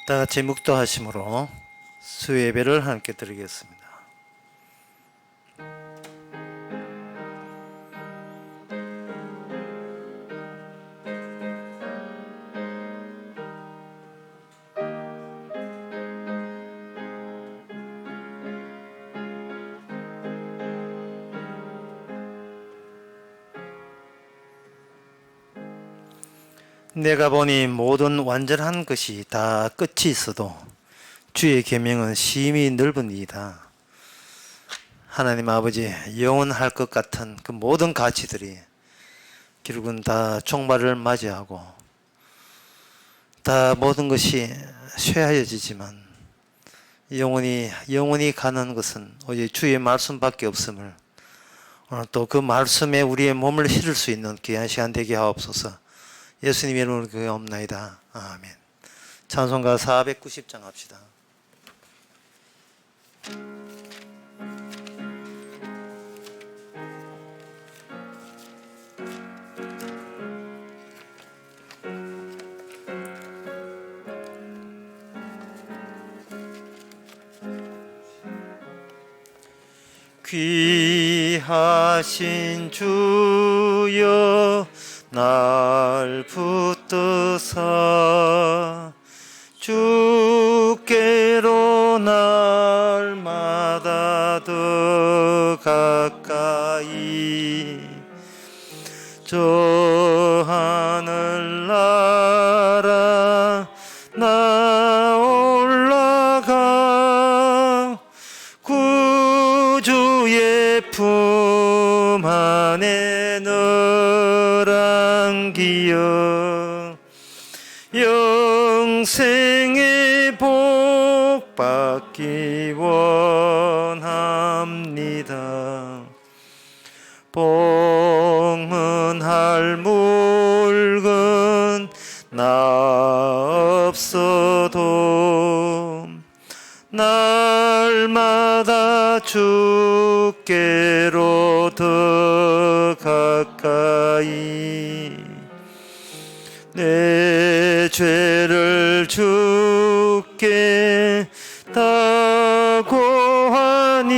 다 같이 묵도하심으로 수예배를 함께 드리겠습니다. 내가 보니 모든 완전한 것이 다 끝이 있어도 주의 계명은 심히 넓은 이이다. 하나님 아버지, 영원할 것 같은 그 모든 가치들이 결국은 다 종말을 맞이하고 다 모든 것이 쇠하여지지만 영원히 가는 것은 오직 주의 말씀밖에 없음을, 오늘 또 그 말씀에 우리의 몸을 실을 수 있는 귀한 시간 되게 하옵소서. 예수님 이름으로 기도하옵나이다. 아멘. 찬송가 490장 합시다. 귀하신 주여 날 붙드사 주께로 날마다 더 가까이 저 하늘나라 나 올라가 구주의 품 안에 늘 안기어 영생의 복 받기 원합니다. 봉헌할 물건 나 없어도 날마다 주께로 더 가까이 내 죄를 주께 다 고하니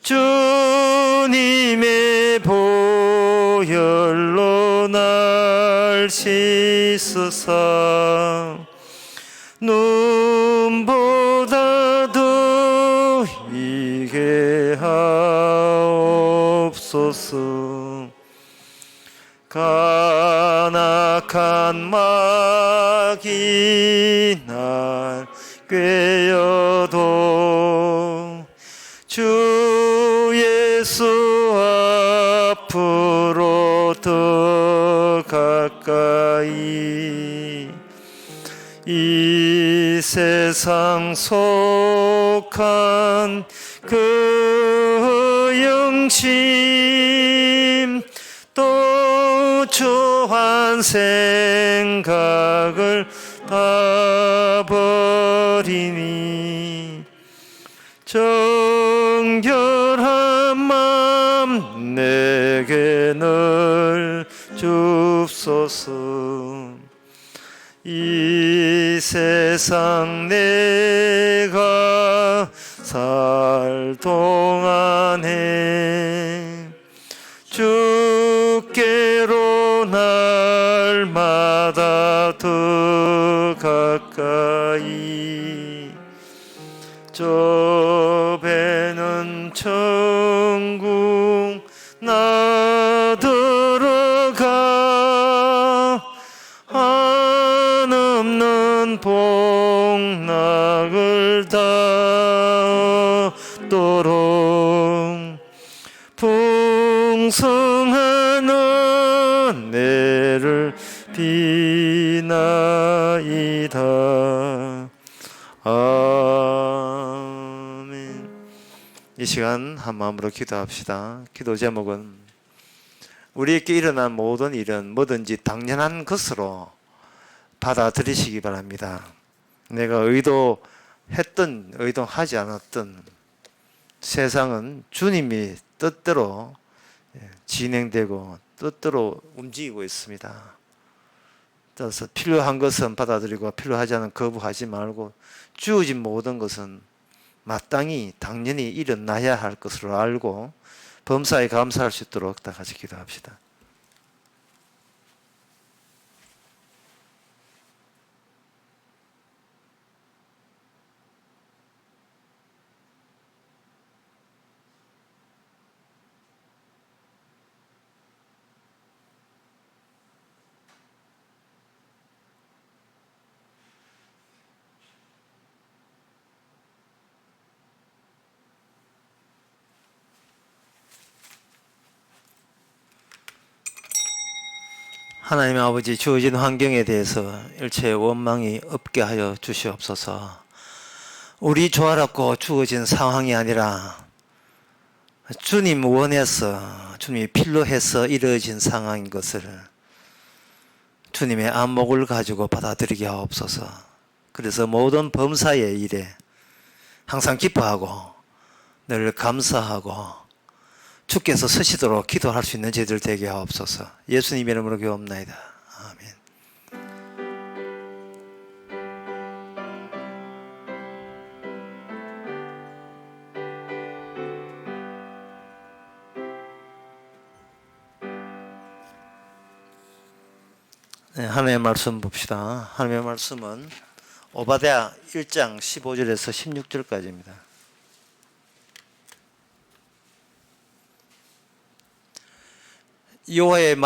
주님의 보혈로 날 씻으사 눈보다 더 이게 하옵소서. 간악한 마귀 날 꿰어도 주 예수 앞으로 더 가까이 이 세상 속한 그 영심 또 초한 생각을 다 버리니 정결한 마음 내게 늘 줍소서. 이 세상 내가 살 동안에 주께로 날마다 더 가까이 저 배는 천국 나 들어가 한없는 복락을 다 얻도록 풍성한 은혜를 비나이다. 아멘. 이 시간 한 마음으로 기도합시다. 기도 제목은 우리에게 일어난 모든 일은 뭐든지 당연한 것으로 받아들이시기 바랍니다. 내가 의도했든 의도하지 않았든 세상은 주님이 뜻대로 진행되고 뜻대로 움직이고 있습니다. 따라서 필요한 것은 받아들이고 필요하지 않은 거부하지 말고 주어진 모든 것은 마땅히 당연히 일어나야 할 것으로 알고 범사에 감사할 수 있도록 다 같이 기도합시다. 하나님 아버지, 주어진 환경에 대해서 일체의 원망이 없게 하여 주시옵소서. 우리 조화롭고 주어진 상황이 아니라 주님 원해서, 주님이 필요해서 이루어진 상황인 것을 주님의 안목을 가지고 받아들이게 하옵소서. 그래서 모든 범사의 일에 항상 기뻐하고 늘 감사하고 주께서 서시도록 기도할 수 있는 저희들 되게 하옵소서. 예수님 이름으로 기도합나이다. 아멘. 네, 하나님의 말씀 봅시다. 하나님의 말씀은 오바댜 1장 15절에서 16절까지입니다. 여호와의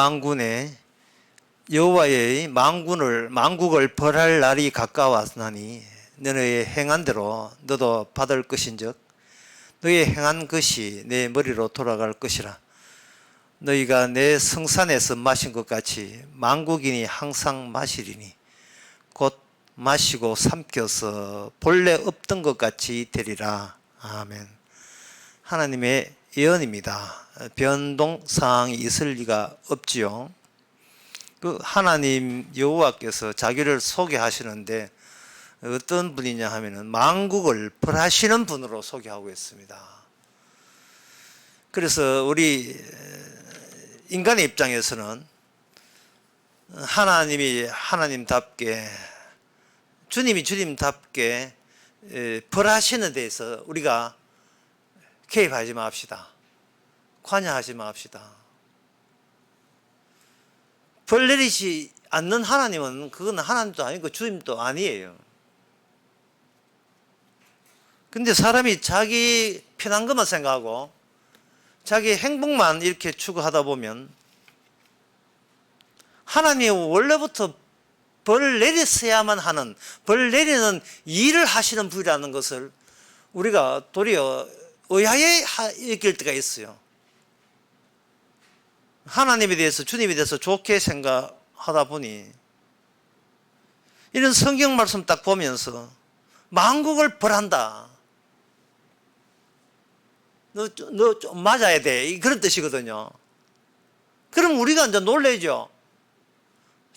망국을 벌할 날이 가까웠나니 너의 행한 대로 너도 받을 것인즉 너의 행한 것이 내 머리로 돌아갈 것이라. 너희가 내 성산에서 마신 것 같이 망국인이 항상 마시리니 곧 마시고 삼켜서 본래 없던 것 같이 되리라. 아멘. 하나님의 예언입니다. 변동사항이 있을 리가 없지요. 그 하나님 여호와께서 자기를 소개하시는데 어떤 분이냐 하면은 만국을 벌하시는 분으로 소개하고 있습니다. 그래서 우리 인간의 입장에서는 하나님이 하나님답게, 주님이 주님답게 벌하시는 데에서 우리가 개입하지 맙시다. 관여하지 맙시다. 벌 내리지 않는 하나님은 그건 하나님도 아니고 주님도 아니에요. 근데 사람이 자기 편한 것만 생각하고 자기 행복만 이렇게 추구하다 보면 하나님이 원래부터 벌 내렸어야만 하는, 벌 내리는 일을 하시는 분이라는 것을 우리가 도리어 의아해 여길 때가 있어요. 하나님에 대해서, 주님에 대해서 좋게 생각하다 보니 이런 성경 말씀 딱 보면서 만국을 벌한다, 너 좀 맞아야 돼, 그런 뜻이거든요. 그럼 우리가 이제 놀라죠.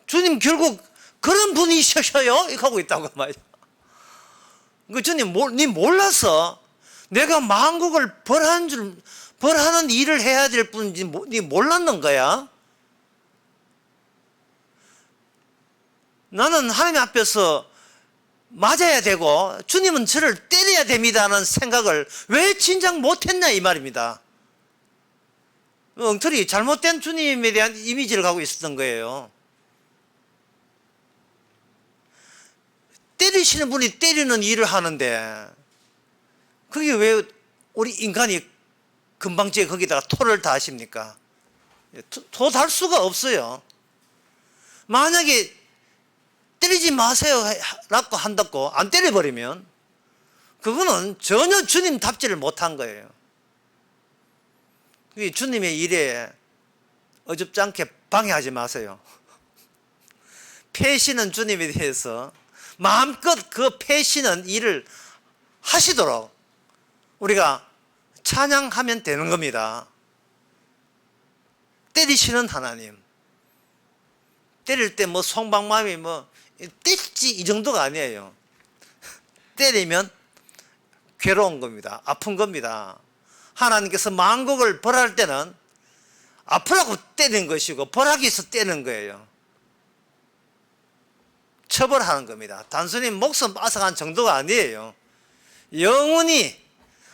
주님 결국 그런 분이셔요? 이렇게 하고 있다고 말이죠. 그 주님, 니 몰라서 내가 만국을 벌하는 일을 해야 될 뿐인지 니 몰랐는 거야? 나는 하나님 앞에서 맞아야 되고 주님은 저를 때려야 됩니다 하는 생각을 왜 진작 못했냐 이 말입니다. 엉터리 잘못된 주님에 대한 이미지를 갖고 있었던 거예요. 때리시는 분이 때리는 일을 하는데 그게 왜 우리 인간이 금방지게 거기다가 토를 다 하십니까? 토 달 수가 없어요. 만약에 때리지 마세요 라고 한다고 안 때려버리면 그거는 전혀 주님답지를 못한 거예요. 주님의 일에 어줍지 않게 방해하지 마세요. 패시는 주님에 대해서 마음껏 그 패시는 일을 하시도록 우리가 찬양하면 되는 겁니다. 때리시는 하나님, 때릴 때 뭐 송방마음이 뭐 때리지 이 정도가 아니에요. 때리면 괴로운 겁니다. 아픈 겁니다. 하나님께서 만국을 벌할 때는 아프라고 때리는 것이고 벌하기 위해서 때리는 거예요. 처벌하는 겁니다. 단순히 목숨 앗아간 정도가 아니에요. 영원히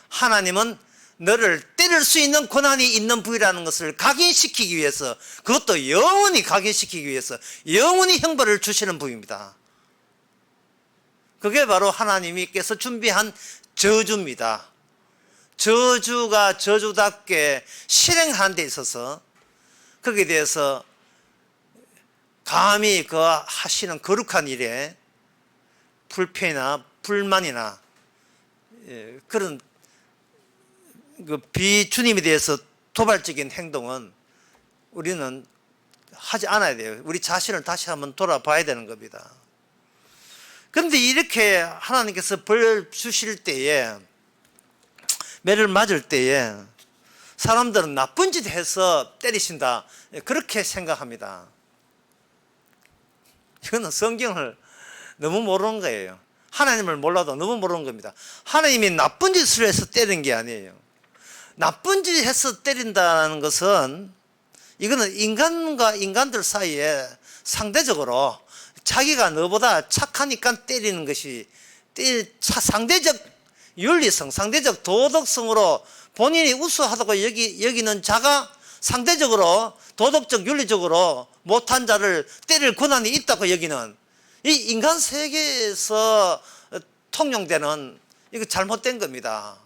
하나님은 너를 때릴 수 있는 권한이 있는 부위라는 것을 각인시키기 위해서, 그것도 영원히 각인시키기 위해서 영원히 형벌을 주시는 부위입니다. 그게 바로 하나님께서 준비한 저주입니다. 저주가 저주답게 실행하는 데 있어서 거기에 대해서 감히 그 하시는 거룩한 일에 불편이나 불만이나 그런 그 비주님에 대해서 도발적인 행동은 우리는 하지 않아야 돼요. 우리 자신을 다시 한번 돌아봐야 되는 겁니다. 그런데 이렇게 하나님께서 벌 주실 때에, 매를 맞을 때에 사람들은 나쁜 짓 해서 때리신다, 그렇게 생각합니다. 이거는 성경을 너무 모르는 거예요. 하나님을 몰라도 너무 모르는 겁니다. 하나님이 나쁜 짓을 해서 때리는 게 아니에요. 나쁜 짓 해서 때린다는 것은, 이거는 인간과 인간들 사이에 상대적으로 자기가 너보다 착하니까 때리는 것이 상대적 윤리성, 상대적 도덕성으로 본인이 우수하다고 여기는 자가 상대적으로 도덕적 윤리적으로 못한 자를 때릴 권한이 있다고 여기는 이 인간 세계에서 통용되는, 이거 잘못된 겁니다.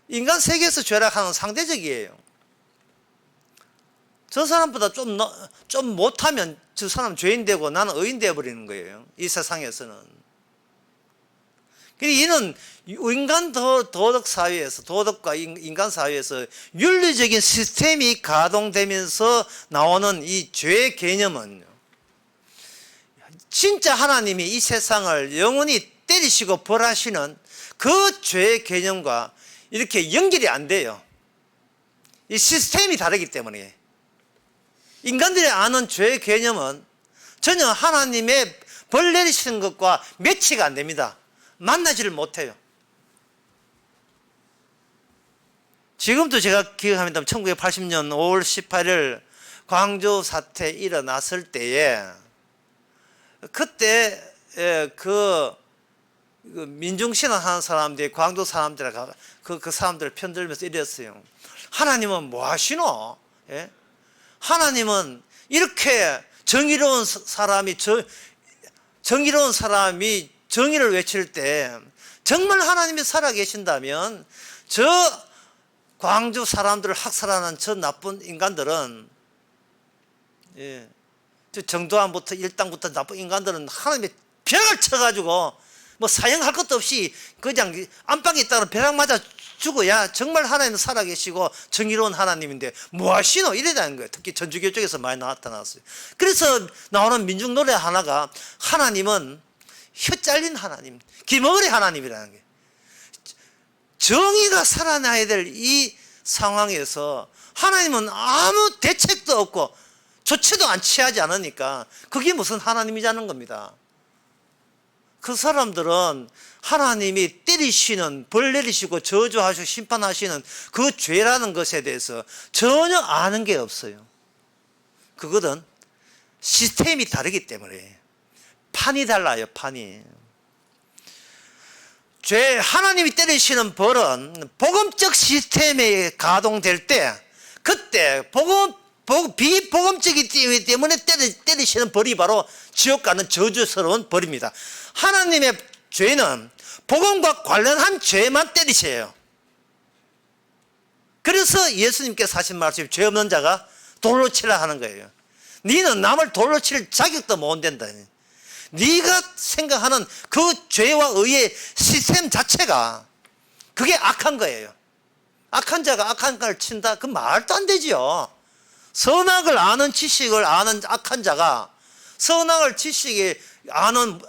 인간 세계에서 죄락하는 상대적이에요. 저 사람보다 좀 못하면 저 사람 죄인 되고 나는 의인 되어버리는 거예요. 이 세상에서는. 이는 인간 도덕 사회에서, 도덕과 인간 사회에서 윤리적인 시스템이 가동되면서 나오는 이 죄 개념은, 진짜 하나님이 이 세상을 영원히 때리시고 벌하시는 그 죄 개념과 이렇게 연결이 안 돼요. 이 시스템이 다르기 때문에. 인간들이 아는 죄 개념은 전혀 하나님의 벌 내리시는 것과 매치가 안 됩니다. 만나지를 못해요. 지금도 제가 기억합니다. 1980년 5월 18일 광주 사태 일어났을 때에, 그때 그 민중신앙 하는 사람들이 광주 사람들과 그 사람들을 편들면서 이랬어요. 하나님은 뭐 하시노? 예? 하나님은 이렇게 정의로운 사람이 정의를 외칠 때, 정말 하나님이 살아계신다면 저 광주 사람들을 학살하는 저 나쁜 인간들은, 저 정도안부터 일당부터 나쁜 인간들은 하나님의 벽을 쳐가지고 뭐 사형할 것도 없이 그냥 안방에 있다가 벼락 맞아 죽어야 정말 하나님은 살아계시고 정의로운 하나님인데 뭐 하시노? 이래다는 거예요. 특히 전주교 쪽에서 많이 나타났어요. 그래서 나오는 민중 노래 하나가, 하나님은 혀 잘린 하나님, 기머거리 하나님이라는 거예요. 정의가 살아나야 될 이 상황에서 하나님은 아무 대책도 없고 조치도 안 취하지 않으니까 그게 무슨 하나님이자는 겁니다. 그 사람들은 하나님이 때리시는, 벌 내리시고 저주하시고 심판하시는 그 죄라는 것에 대해서 전혀 아는 게 없어요. 그거는 시스템이 다르기 때문에. 판이 달라요, 판이. 하나님이 때리시는 벌은 복음적 시스템에 가동될 때, 그때 비복음적이기 때문에 때리시는 벌이 바로 지옥 가는 저주스러운 벌입니다. 하나님의 죄는 복음과 관련한 죄만 때리셔요. 그래서 예수님께서 하신 말씀이 죄 없는 자가 돌로 치라 하는 거예요. 너는 남을 돌로 칠 자격도 못 된다. 네가 생각하는 그 죄와 의의 시스템 자체가 그게 악한 거예요. 악한 자가 악한 걸 친다? 그 말도 안 되지요. 선악을 아는 지식을 아는 악한 자가 선악을 지식에 아는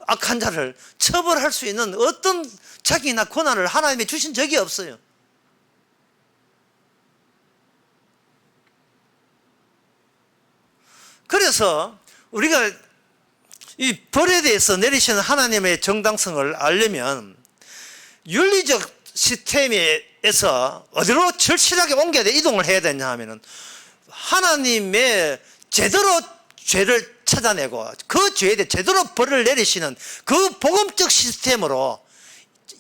악한 자를 처벌할 수 있는 어떤 자격이나 권한을 하나님이 주신 적이 없어요. 그래서 우리가 이 벌에 대해서 내리시는 하나님의 정당성을 알려면 윤리적 시스템에서 어디로 절실하게 옮겨야 돼, 이동을 해야 되냐 하면은 하나님의 제대로 죄를 찾아내고 그 죄에 대해 제대로 벌을 내리시는 그 복음적 시스템으로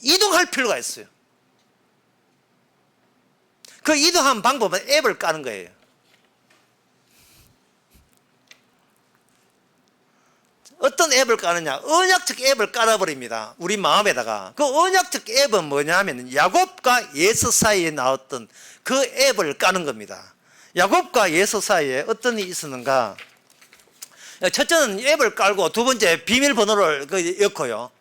이동할 필요가 있어요. 그 이동한 방법은 앱을 까는 거예요. 어떤 앱을 까느냐? 언약적 앱을 깔아버립니다. 우리 마음에다가. 그 언약적 앱은 뭐냐 하면 야곱과 예수 사이에 나왔던 그 앱을 까는 겁니다. 야곱과 예수 사이에 어떤 일이 있었는가? 첫째는 앱을 깔고 두 번째 비밀번호를 넣고요.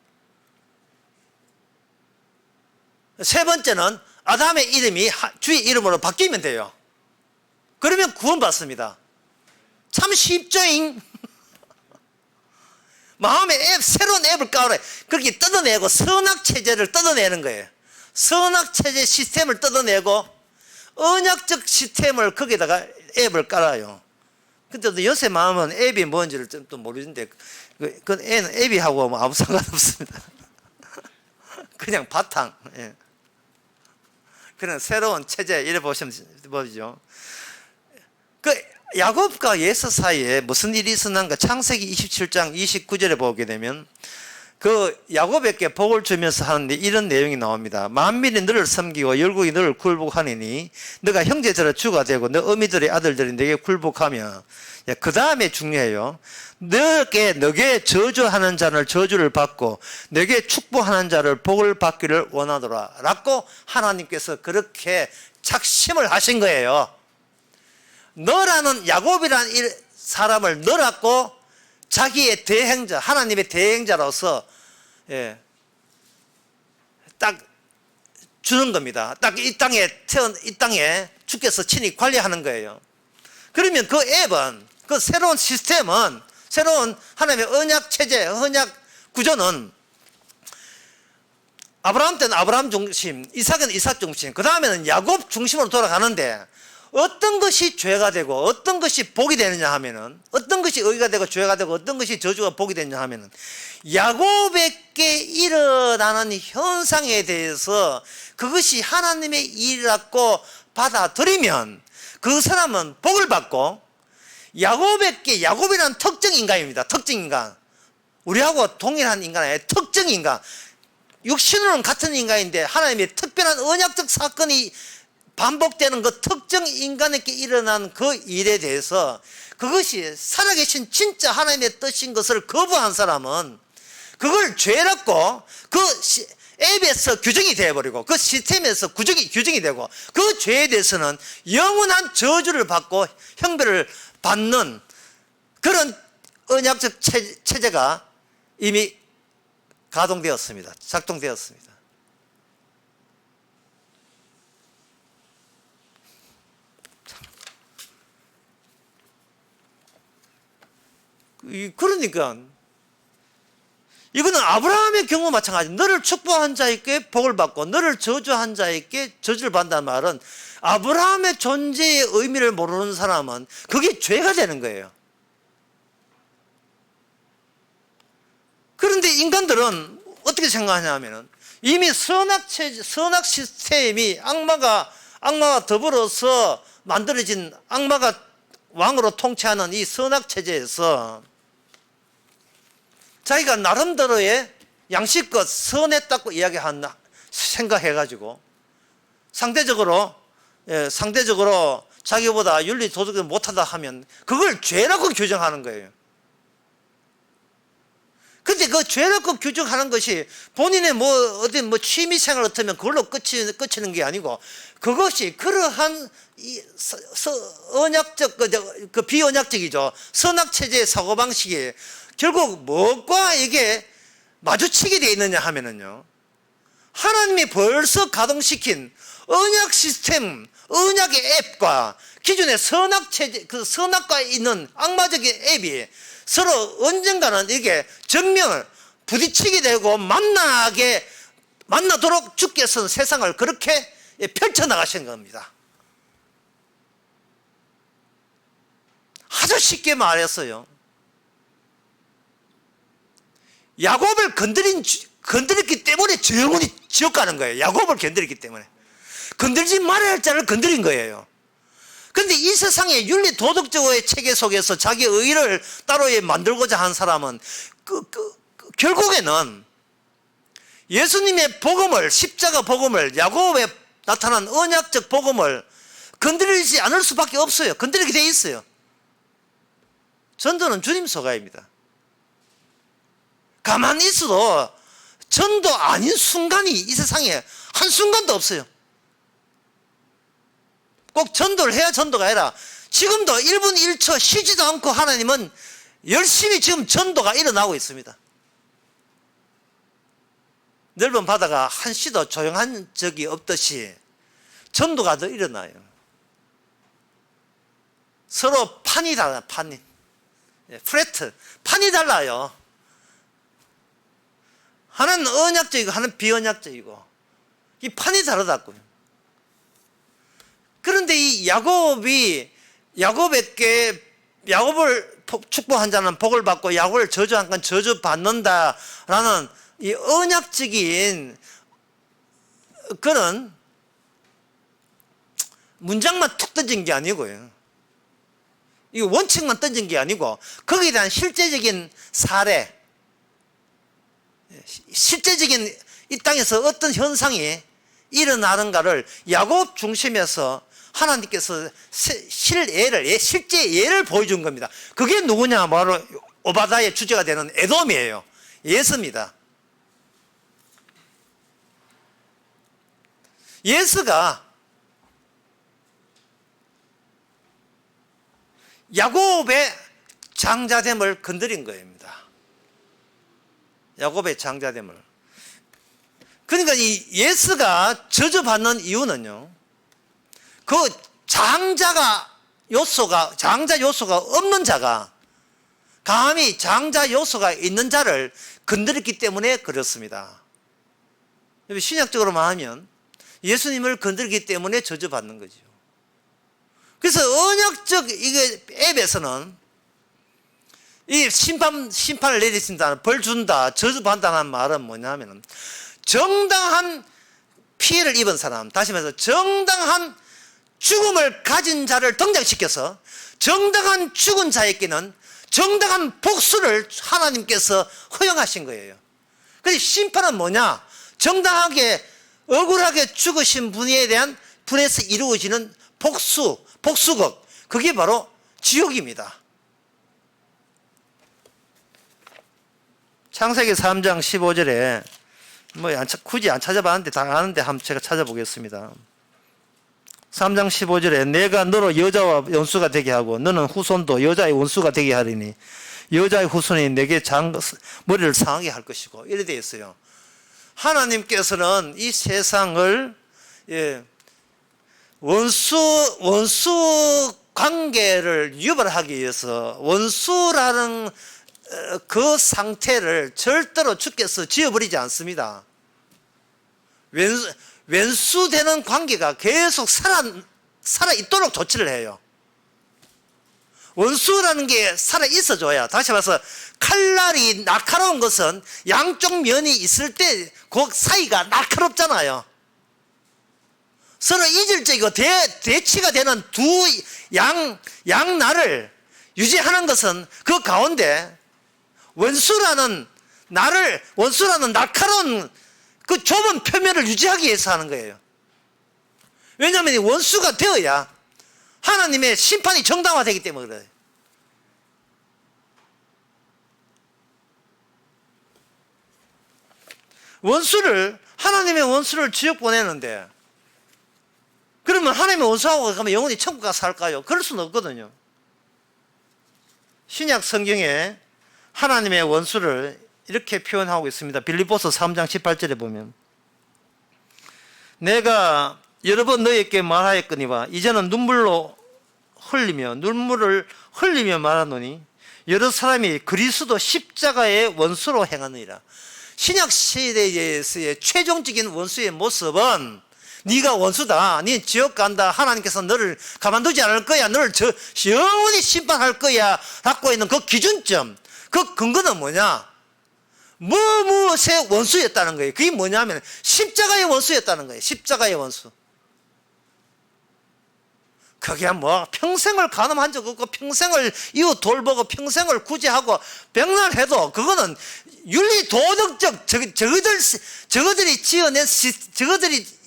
세 번째는 아담의 이름이 주의 이름으로 바뀌면 돼요. 그러면 구원받습니다. 참 쉽죠잉? 마음의 앱, 새로운 앱을 깔아요. 그렇게 뜯어내고 선악체제를 뜯어내는 거예요. 선악체제 시스템을 뜯어내고 언약적 시스템을 거기다가 앱을 깔아요. 근데 요새 마음은 앱이 뭔지를 좀 또 모르는데 그 애는 앱이 하고 아무 상관없습니다. 그냥 바탕. 예. 그런 새로운 체제 이래 보시면 보이죠. 그 야곱과 예수 사이에 무슨 일이 있었는가? 창세기 27장 29절에 보게 되면 그 야곱에게 복을 주면서 하는데 이런 내용이 나옵니다. 만민이 너를 섬기고 열국이 너를 굴복하니니 너가 형제들의 주가 되고 너 어미들의 아들들이 너에게 굴복하며, 그 다음에 중요해요. 너에게 저주하는 자를 저주를 받고 너에게 축복하는 자를 복을 받기를 원하더라 라고 하나님께서 그렇게 작심을 하신 거예요. 너라는 야곱이라는 사람을 너라고 자기의 대행자, 하나님의 대행자로서 딱 주는 겁니다. 딱 이 땅에 주께서 친히 관리하는 거예요. 그러면 그 앱은, 그 새로운 시스템은, 새로운 하나님의 언약 체제, 언약 구조는 아브라함 때는 아브라함 중심, 이삭은 이삭 중심, 그 다음에는 야곱 중심으로 돌아가는데 어떤 것이 죄가 되고 어떤 것이 복이 되느냐 하면은, 어떤 것이 의가 되고 죄가 되고 어떤 것이 저주가 복이 되느냐 하면은 야곱에게 일어나는 현상에 대해서 그것이 하나님의 일이라고 받아들이면 그 사람은 복을 받고, 야곱이라는 특정 인간입니다. 특정 인간. 우리하고 동일한 인간 아니에요. 특정 인간. 육신으로는 같은 인간인데 하나님의 특별한 언약적 사건이 반복되는 그 특정 인간에게 일어난 그 일에 대해서 그것이 살아계신 진짜 하나님의 뜻인 것을 거부한 사람은 그걸 죄라고 그 앱에서 규정이 되어버리고 그 시스템에서 규정이 되고 그 죄에 대해서는 영원한 저주를 받고 형벌을 받는 그런 언약적 체제가 이미 가동되었습니다. 작동되었습니다. 그러니까 이거는 아브라함의 경우 마찬가지. 너를 축복한 자에게 복을 받고 너를 저주한 자에게 저주를 받는다는 말은 아브라함의 존재의 의미를 모르는 사람은 그게 죄가 되는 거예요. 그런데 인간들은 어떻게 생각하냐 하면은 이미 선악 시스템이 악마가 더불어서 만들어진, 악마가 왕으로 통치하는 이 선악 체제에서 자기가 나름대로의 양식껏 선했다고 이야기한다 생각해가지고 상대적으로 자기보다 윤리 도덕을 못하다 하면 그걸 죄라고 규정하는 거예요. 근데 그 죄라고 규정하는 것이 본인의 어디 취미생활 같으면 그걸로 끝이는 게 아니고, 그것이 그러한 언약적, 그 비언약적이죠. 선악체제의 사고방식이 결국 무엇과 이게 마주치게 되어 있느냐 하면은요, 하나님이 벌써 가동시킨 언약 시스템, 언약의 앱과 기존의 선악체제, 그 선악과 있는 악마적인 앱이 서로 언젠가는 이게 정면을 부딪히게 되고 만나도록 주께서는 세상을 그렇게 펼쳐나가신 겁니다. 아주 쉽게 말했어요. 야곱을 건드렸기 때문에 저 영혼이 지옥 가는 거예요. 야곱을 건드렸기 때문에. 건들지 말아야 할 자를 건드린 거예요. 그런데 이 세상의 윤리 도덕적의 체계 속에서 자기 의의를 따로 만들고자 하는 사람은 결국에는 예수님의 복음을, 십자가 복음을, 야곱에 나타난 언약적 복음을 건드리지 않을 수밖에 없어요. 건드리게 돼 있어요. 전도는 주님 소가입니다. 가만히 있어도 전도 아닌 순간이 이 세상에 한순간도 없어요. 꼭 전도를 해야 전도가 아니라 지금도 1분 1초 쉬지도 않고 하나님은 열심히 지금 전도가 일어나고 있습니다. 넓은 바다가 한시도 조용한 적이 없듯이 전도가 더 일어나요. 서로 판이 달라요. 판이. 프레트. 판이 달라요. 하나는 언약적이고 하나는 비언약적이고 이 판이 다르다고요. 그런데 이 야곱에게 야곱을 축복한 자는 복을 받고 야곱을 저주한 건 저주받는다라는 이 언약적인 그런 문장만 툭 던진 게 아니고요. 이 원칙만 던진 게 아니고 거기에 대한 실제적인 사례, 실제적인 이 땅에서 어떤 현상이 일어나는가를 야곱 중심에서 하나님께서 실제 예를 보여준 겁니다. 그게 누구냐? 바로 오바다의 주제가 되는 에돔이에요. 예스입니다. 예스가 야곱의 장자됨을 건드린 겁니다. 야곱의 장자됨을. 그러니까 이 예스가 저주받는 이유는요, 그 장자 요소가 없는 자가 감히 장자 요소가 있는 자를 건드렸기 때문에 그렇습니다. 신약적으로 말하면 예수님을 건드리기 때문에 저주받는 거죠. 그래서 언약적 이게 앱에서는 이 심판을 내리신다, 벌 준다, 저주받는다는 말은 뭐냐면은 정당한 피해를 입은 사람, 다시 말해서 정당한 죽음을 가진 자를 등장시켜서 정당한 죽은 자에게는 정당한 복수를 하나님께서 허용하신 거예요. 그래서 심판은 뭐냐? 정당하게 억울하게 죽으신 분에 대한 분에서 이루어지는 복수극, 그게 바로 지옥입니다. 창세기 3장 15절에 굳이 안 찾아봤는데 다 아는데 한번 제가 찾아보겠습니다. 3장 15절에 내가 너로 여자와 원수가 되게 하고 너는 후손도 여자의 원수가 되게 하리니 여자의 후손이 내게 머리를 상하게 할 것이고, 이래 되어 있어요. 하나님께서는 이 세상을 원수 관계를 유발하기 위해서 원수라는 그 상태를 절대로 주께서 지어버리지 않습니다. 왼수되는 관계가 계속 살아있도록 조치를 해요. 원수라는 게 살아있어줘야, 다시 말해서 칼날이 날카로운 것은 양쪽 면이 있을 때 그 사이가 날카롭잖아요. 서로 이질적이고 대치가 되는 두 양날을 유지하는 것은 그 가운데 원수라는 날카로운 그 좁은 표면을 유지하기 위해서 하는 거예요. 왜냐하면 원수가 되어야 하나님의 심판이 정당화되기 때문에 그래요. 하나님의 원수를 지옥 보내는데, 그러면 하나님의 원수하고 가면 영원히 천국 가서 살까요? 그럴 수는 없거든요. 신약 성경에 하나님의 원수를 이렇게 표현하고 있습니다. 빌립보서 3장 18절에 보면 내가 여러 번 너희에게 말하였거니와 이제는 눈물을 흘리며 말하노니 여러 사람이 그리스도 십자가의 원수로 행하느니라. 신약 시대에서의 최종적인 원수의 모습은 네가 원수다, 네 지옥 간다, 하나님께서 너를 가만두지 않을 거야, 너를 영원히 심판할 거야 갖고 있는 그 기준점, 그 근거는 뭐냐? 무엇의 원수였다는 거예요. 그게 뭐냐면 십자가의 원수였다는 거예요. 십자가의 원수. 그게 뭐 평생을 간음한 적 없고 평생을 이웃 돌보고 평생을 구제하고 백날해도 그거는 윤리 도덕적 저거들이 지어낸 저거들이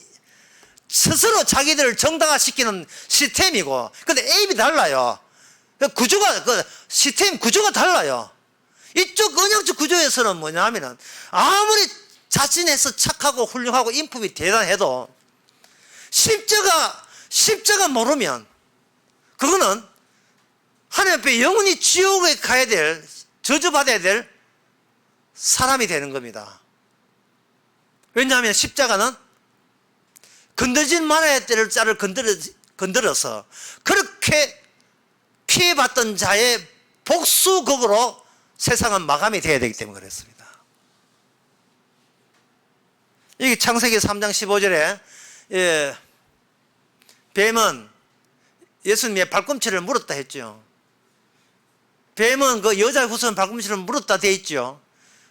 스스로 자기들을 정당화시키는 시스템이고, 근데 A이 달라요. 구조가 시스템 구조가 달라요. 이쪽 언형적 구조에서는 뭐냐면은 아무리 자신해서 착하고 훌륭하고 인품이 대단해도 십자가 모르면 그거는 하나님 앞에 영원히 지옥에 가야 될, 저주받아야 될 사람이 되는 겁니다. 왜냐하면 십자가는 건드리지 말아야 될 자를 건드려서 그렇게 피해받던 자의 복수극으로 세상은 마감이 되어야 되기 때문에 그랬습니다. 이게 창세기 3장 15절에 뱀은 예수님의 발꿈치를 물었다 했죠. 뱀은 그 여자의 후손 발꿈치를 물었다 돼 있죠.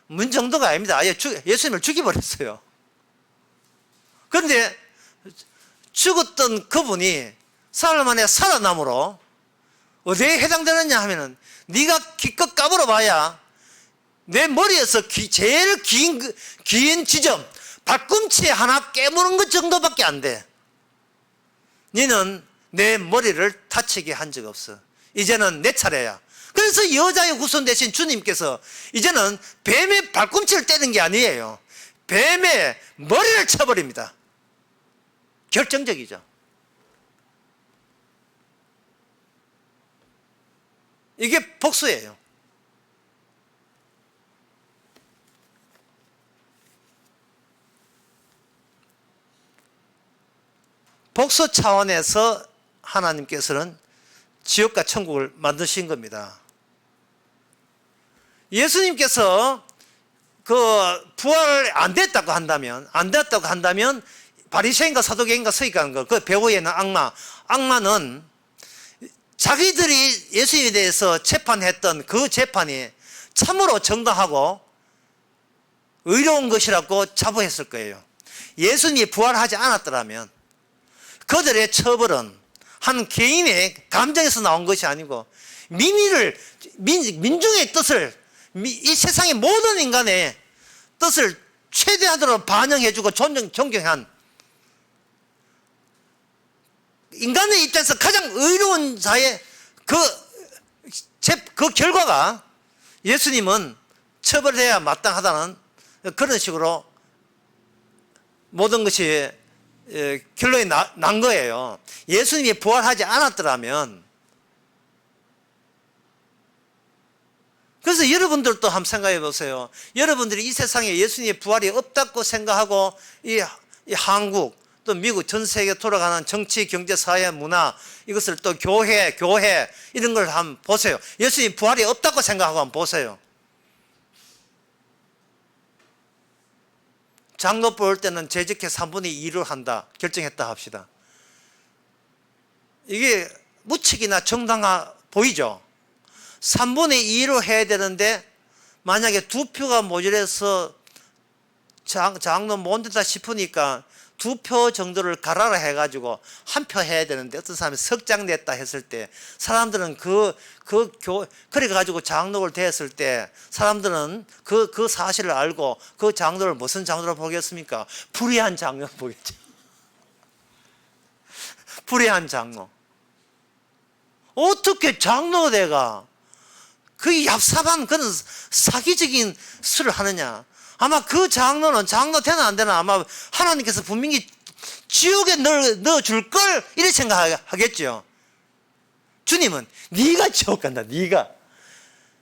문 정도가 아닙니다. 아예 예수님을 죽여버렸어요. 그런데 죽었던 그분이 사흘 만에 살아남으로 어디에 해당되느냐 하면은 네가 기껏 까불어 봐야 내 머리에서 제일 긴 지점 발꿈치 하나 깨무는 것 정도밖에 안 돼. 너는 내 머리를 다치게 한 적 없어. 이제는 내 차례야. 그래서 여자의 후손 대신 주님께서 이제는 뱀의 발꿈치를 떼는 게 아니에요. 뱀의 머리를 쳐버립니다. 결정적이죠. 이게 복수예요. 복수 차원에서 하나님께서는 지옥과 천국을 만드신 겁니다. 예수님께서 그 부활 안 됐다고 한다면 바리새인과 사두개인과 서기관 그 배후에 있는 악마는 자기들이 예수님에 대해서 재판했던 그 재판이 참으로 정당하고 의로운 것이라고 자부했을 거예요. 예수님이 부활하지 않았더라면 그들의 처벌은 한 개인의 감정에서 나온 것이 아니고 민중의 뜻을, 이 세상의 모든 인간의 뜻을 최대한으로 반영해주고 존경한 인간의 입장에서 가장 의로운 자의 그 결과가 예수님은 처벌해야 마땅하다는 그런 식으로 모든 것이 결론이 난 거예요. 예수님이 부활하지 않았더라면. 그래서 여러분들도 한번 생각해 보세요. 여러분들이 이 세상에 예수님의 부활이 없다고 생각하고 이 한국 또 미국 전 세계 돌아가는 정치, 경제, 사회, 문화 이것을 또 교회 이런 걸 한번 보세요. 예수님 부활이 없다고 생각하고 한번 보세요. 장로 뽑을 때는 재직해 3분의 2를 한다 결정했다 합시다. 이게 무책이나 정당화 보이죠? 3분의 2로 해야 되는데 만약에 2표가 모자라서 장로 못 된다 싶으니까 2표 정도를 가라라 해가지고 1표 해야 되는데 어떤 사람이 석장 냈다 했을 때 사람들은 그래가지고 장로를 대했을 때 사람들은 그 사실을 알고 그 장로를 무슨 장로로 보겠습니까? 불의한 장로 보겠죠. 불의한 장로. 어떻게 장로대가 그 얍삽한 그런 사기적인 수를 하느냐. 아마 그 장로는 장로 되나 안 되나 아마 하나님께서 분명히 지옥에 넣어줄 걸 이렇게 생각하겠죠. 주님은 네가 지옥 간다. 네가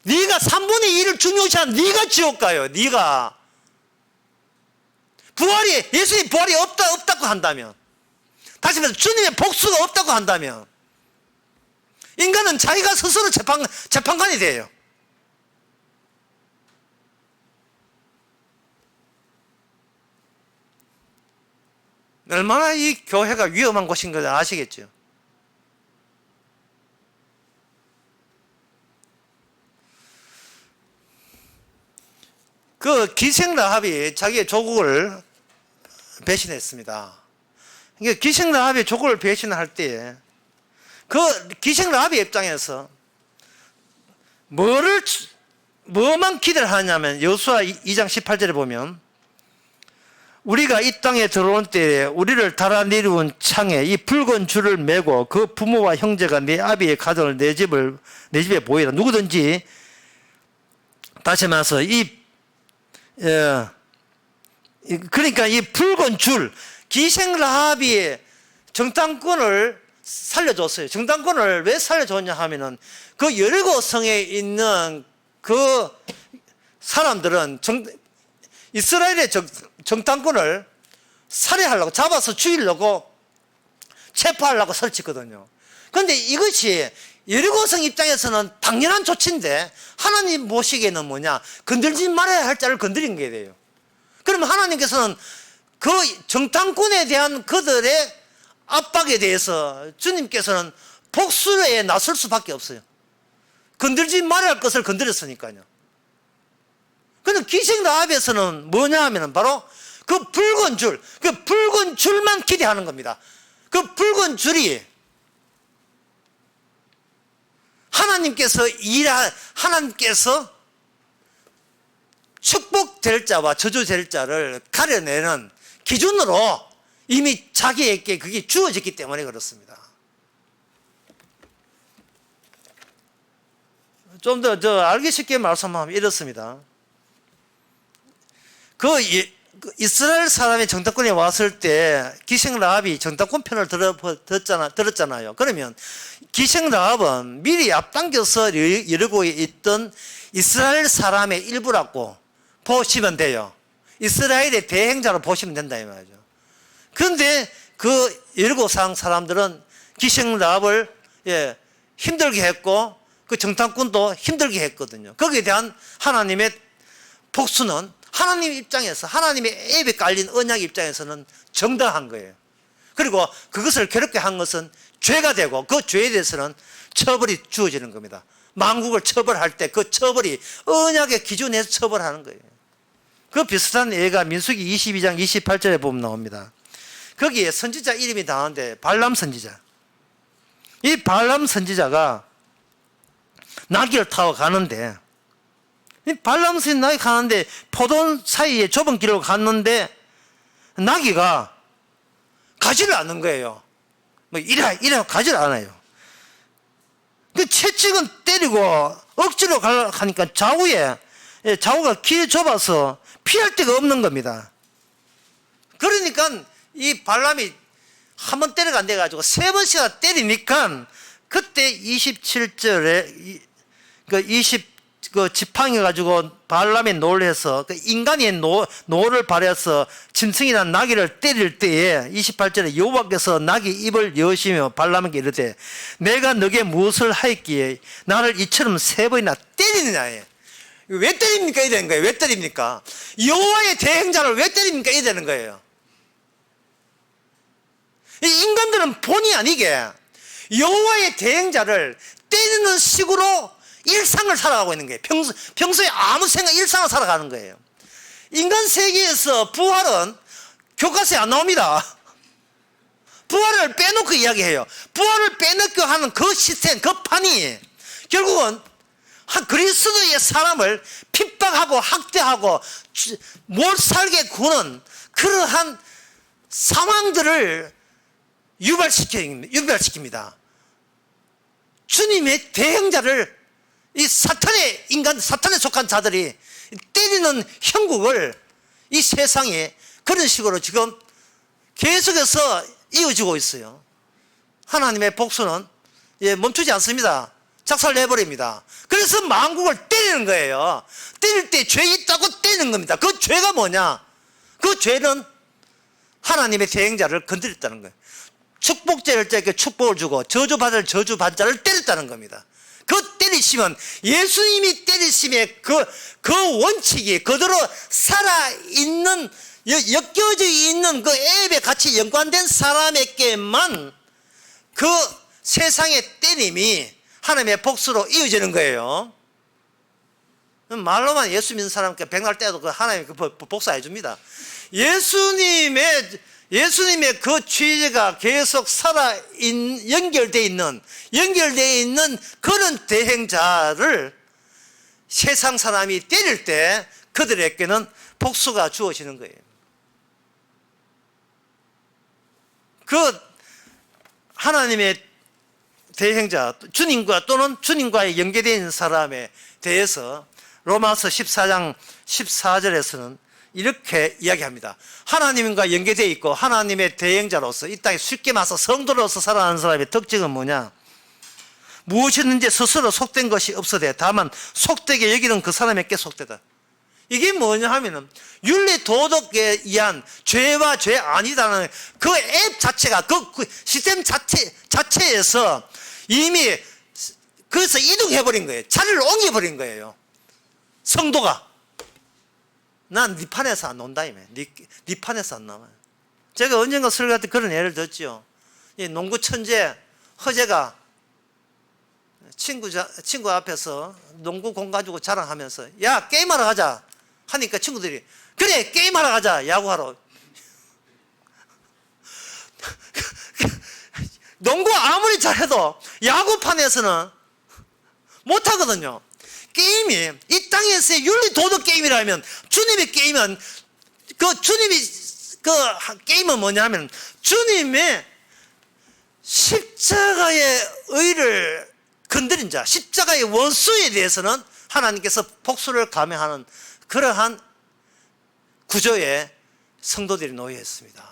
3분의 2를 중요시한 네가 지옥 가요. 네가 예수님 부활이 없다고 한다면, 다시 말해서 주님의 복수가 없다고 한다면 인간은 자기가 스스로 재판관이 돼요. 얼마나 이 교회가 위험한 곳인 걸 아시겠죠? 그 기생 라합이 자기의 조국을 배신했습니다. 그러니까 기생 라합이 조국을 배신할 때 그 기생 라합의 입장에서 뭐만 기대를 하냐면 여호수아 2장 18절에 보면 우리가 이 땅에 들어온 때에 우리를 달아내려온 창에 이 붉은 줄을 메고 그 부모와 형제가 내 아비의 가정을 내 집에 보이라. 누구든지 다시 말해서 그러니까 이 붉은 줄 기생 라합이 정탐꾼을 살려줬어요. 정탐꾼을 왜 살려줬냐 하면은 그 여리고 성에 있는 그 사람들은 이스라엘의 정탐꾼을 살해하려고 잡아서 죽이려고 체포하려고 설치거든요. 그런데 이것이 여리고성 입장에서는 당연한 조치인데 하나님 보시기에는 뭐냐, 건들지 말아야 할 자를 건드린 게 돼요. 그러면 하나님께서는 그 정탐꾼에 대한 그들의 압박에 대해서 주님께서는 복수에 나설 수밖에 없어요. 건들지 말아야 할 것을 건드렸으니까요. 근데 기생 라합에서는 뭐냐 하면은 바로 그 붉은 줄만 기대하는 겁니다. 그 붉은 줄이 하나님께서 축복될 자와 저주될 자를 가려내는 기준으로 이미 자기에게 그게 주어졌기 때문에 그렇습니다. 좀 더 알기 쉽게 말씀하면 이렇습니다. 이스라엘 사람이 정탐꾼에 왔을 때 기생 라합이 정탐꾼 편을 들었잖아요. 그러면 기생 라합은 미리 앞당겨서 여리고에 있던 이스라엘 사람의 일부라고 보시면 돼요. 이스라엘의 대행자로 보시면 된다 이 말이죠. 그런데 그 여리고성 사람들은 기생 라합을 힘들게 했고 그 정탐꾼도 힘들게 했거든요. 거기에 대한 하나님의 복수는 하나님 입장에서, 하나님의 앱에 깔린 언약 입장에서는 정당한 거예요. 그리고 그것을 괴롭게 한 것은 죄가 되고 그 죄에 대해서는 처벌이 주어지는 겁니다. 만국을 처벌할 때 그 처벌이 언약의 기준에서 처벌하는 거예요. 그 비슷한 예가 민수기 22장 28절에 보면 나옵니다. 거기에 선지자 이름이 나오는데 발람 선지자. 이 발람 선지자가 나귀를 타고 가는데 발람 선지자 가는데 포도원 사이에 좁은 길로 갔는데 나귀가 가지를 않는 거예요. 이래 가지를 않아요. 그 채찍은 때리고 억지로 가려고 하니까 좌우가 길이 좁아서 피할 데가 없는 겁니다. 그러니까 이 발람이 한 번 때려가 안 돼가지고 세 번씩이나 때리니까 그때 27절에 그 지팡이 가지고 발람이 놀래서 그 인간의 노를 발해서 짐승이나 나귀를 때릴 때에 28절에 여호와께서 나귀 입을 여시며 발람에게 이르되 내가 너게 무엇을 하였기에 나를 이처럼 세 번이나 때리느냐. 왜 때립니까? 이래 되는 거예요. 왜 때립니까? 여호와의 대행자를 왜 때립니까? 이래 되는 거예요. 인간들은 본의 아니게 여호와의 대행자를 때리는 식으로 일상을 살아가고 있는 거예요. 평소에 아무 생각 일상을 살아가는 거예요. 인간 세계에서 부활은 교과서에 안 나옵니다. 부활을 빼놓고 이야기해요. 부활을 빼놓고 하는 그 시스템, 그 판이 결국은 그리스도의 사람을 핍박하고 학대하고 못 살게 구는 그러한 상황들을 유발시킵니다. 주님의 대행자를 이 사탄에 속한 자들이 때리는 형국을 이 세상에 그런 식으로 지금 계속해서 이어지고 있어요. 하나님의 복수는 멈추지 않습니다. 작살내버립니다. 그래서 만국을 때리는 거예요. 때릴 때 죄 있다고 때리는 겁니다. 그 죄가 뭐냐? 그 죄는 하나님의 대행자를 건드렸다는 거예요. 축복죄를 때게 축복을 주고 저주받을 저주받자를 때렸다는 겁니다. 그 때리시면 예수님이 때리심의 그 원칙이 그대로 살아있는 엮여져 있는 그 앱에 같이 연관된 사람에게만 그 세상의 때림이 하나님의 복수로 이어지는 거예요. 말로만 예수 믿는 사람께 백날 때도 그 하나님 복수해 줍니다. 예수님의 예수님의 그 취지가 계속 연결되어 있는 그런 대행자를 세상 사람이 때릴 때 그들에게는 복수가 주어지는 거예요. 그 하나님의 대행자, 주님과 또는 주님과의 연계되어 있는 사람에 대해서 로마서 14장 14절에서는 이렇게 이야기합니다. 하나님과 연계되어 있고 하나님의 대행자로서 이 땅에 쉽게 말해서 성도로서 살아가는 사람의 특징은 뭐냐? 무엇이든지 스스로 속된 것이 없어도 다만 속되게 여기는 그 사람에게 속되다. 이게 뭐냐 하면은 윤리 도덕에 의한 죄와 죄 아니다는 그 앱 자체가 그 시스템 자체에서 이미 그래서 이동해버린 거예요. 자리를 옮겨버린 거예요. 성도가. 난 네 판에서 안 논다, 이며. 네 판에서 안 남아요. 제가 언젠가 설교할 때 그런 예를 들었죠. 이 농구 천재 허재가 친구 앞에서 농구공 가지고 자랑하면서 야, 게임하러 가자 하니까 친구들이 그래, 게임하러 가자, 야구하러. 농구 아무리 잘해도 야구판에서는 못하거든요. 게임이 이 땅에서의 윤리 도덕 게임이라면 주님의 게임은 게임은 뭐냐면 주님의 십자가의 의를 건드린 자, 십자가의 원수에 대해서는 하나님께서 복수를 감행하는 그러한 구조에 성도들이 놓여 있습니다.